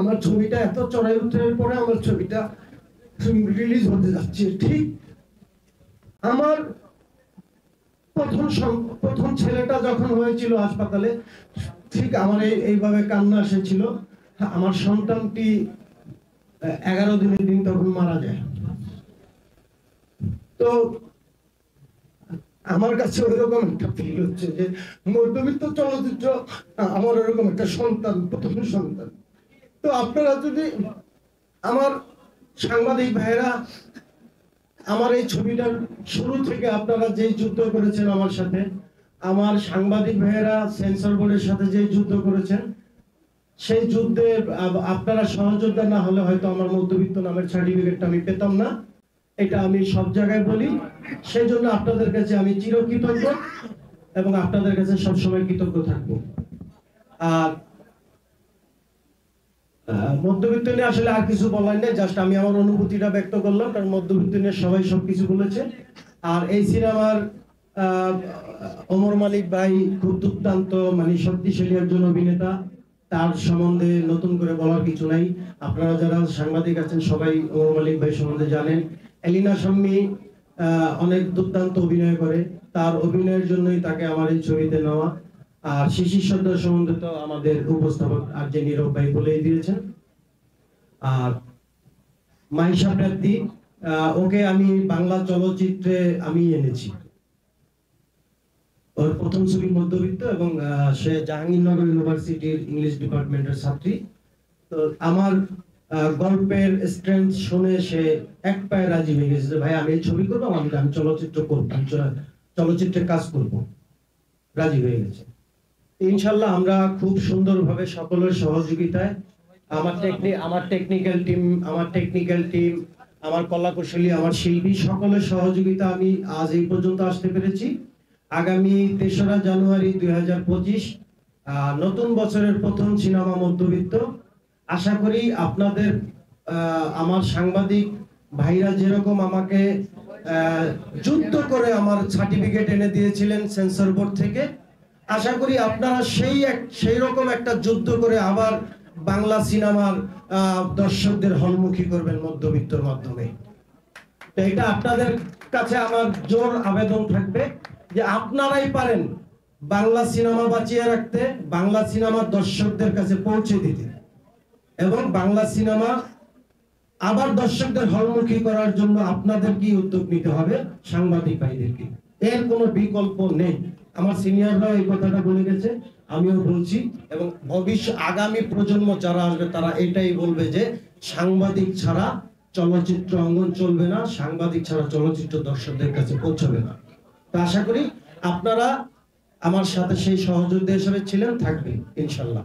আমার ছবিটা এত চড়াই উত্তরের পরে আমার ছবিটা রিলিজ হতে যাচ্ছে, ঠিক আমার প্রথম ছেলেটা যখন হয়েছিল হাসপাতালে, ঠিক আমার এইভাবে কান্না এসেছিল। আমার সন্তানটি 11 দিনের দিন তখন মারা যায়। তো আমার কাছে ওইরকম একটা ফিল হচ্ছে যে মধ্যবিত্ত চলচ্চিত্র আমার ওরকম একটা সন্তান, প্রথম সন্তান। তো আপনারা যদি, আমার সাংবাদিক ভাইরা, আমার এই ছবিটার শুরু থেকে আপনারা যে যুদ্ধ করেছেন আমার সাথে, আমার সাংবাদিক ভাইয়েরা সেন্সর বোর্ডের সাথে যে যুদ্ধ করেছেন, সেই যুদ্ধে আপনারা সহযোদ্ধা না হলে হয়তো আমার মধ্যবিত্ত নামের সার্টিফিকেটটা আমি পেতাম না। এটা আমি সব জায়গায় বলি। সেই জন্য আপনাদের কাছে আমি চিরকৃতজ্ঞ এবং আপনাদের কাছে সবসময় কৃতজ্ঞ থাকবো। আর মধ্যবিত্ত নিয়ে আসলে আর কিছু বলার নেই, জাস্ট আমি আমার অনুভূতিটা ব্যক্ত করলাম, কারণ মধ্যবিত্ত নিয়ে সবাই সবকিছু বলেছে। আর এই সিনেমার ওমর মালিক ভাই খুব দুর্দান্ত, মানে শক্তিশালী একজন অভিনেতা, তার সম্বন্ধে নতুন করে বলার কিছু নাই। আপনারা যারা সাংবাদিক আছেন সবাই ওমর মালিক ভাই সম্বন্ধে জানেন। এলিনা শাম্মী অনেক দুর্দান্ত অভিনয় করে, তার অভিনয়ের জন্যই তাকে আমার এই ছবিতে নেওয়া। আর শিশির সর্দার সম্বন্ধে তো আমাদের উপস্থাপক আর যে নীরব ভাই বলেই দিয়েছেন। আর মাইশা প্রার্থী, ওকে আমি বাংলা চলচ্চিত্রে আমি এনেছি। ওর প্রথম ছবি মধ্যবিত্ত এবং সে জাহাঙ্গীরনগর ইউনিভার্সিটির ইংলিশ ডিপার্টমেন্টের ছাত্রী। তো আমার গল্পের স্ট্রেংথ শুনে সে এক পায়ে রাজি হয়ে গেছে, ভাই আমি এই ছবি করবো, আমি চলচ্চিত্র করবো, চলচ্চিত্রে কাজ করব, রাজি হয়ে গেছে। ইনশাল্লাহ আমরা খুব সুন্দরভাবে সকলের সহযোগিতায়, আমার টেকনিক্যাল টিম, আমার কলাকুশলী, আমার শিল্পী, সকলের সহযোগিতা আমি আজ এই পর্যন্ত আসতে পেরেছি। আগামী 3রা জানুয়ারি 2025 নতুন বছরের প্রথম সিনেমা মধ্যবিত্ত। আশা করি আপনাদের আমার সাংবাদিক ভাইরা যেরকম আমাকে যুদ্ধ করে আমার সার্টিফিকেট এনে দিয়েছিলেন সেন্সর বোর্ড থেকে, আশা করি আপনারা সেই রকম একটা যুদ্ধ করে আবার বাংলা সিনেমার দর্শকদের হলমুখী করবেন মধ্যবিত্তর মাধ্যমে। এটা আপনাদের কাছে আমার জোর আবেদন থাকবে যে আপনারাই পারেন বাংলা সিনেমা বাঁচিয়ে রাখতে, বাংলা সিনেমা দর্শকদের কাছে পৌঁছে দিতে, এবং বাংলা সিনেমা আবার দর্শকদের হলমুখী করার জন্য আপনাদের কি উদ্যোগ নিতে হবে, সাংবাদিক ভাইদেরকে। এর কোনো বিকল্প নেই। আমার সিনিয়ররা এই কথাটা বলে গেছে, আমিও বলছি, এবং আগামী প্রজন্ম যারা আসবে তারা এটাই বলবে যে সাংবাদিক ছাড়া চলচ্চিত্র অঙ্গন চলবে না, সাংবাদিক ছাড়া চলচ্চিত্র দর্শকদের কাছে পৌঁছবে না। তো আশা করি আপনারা আমার সাথে সেই সহযোদ্ধা হিসেবে ছিলেন, থাকবেন ইনশাল্লাহ।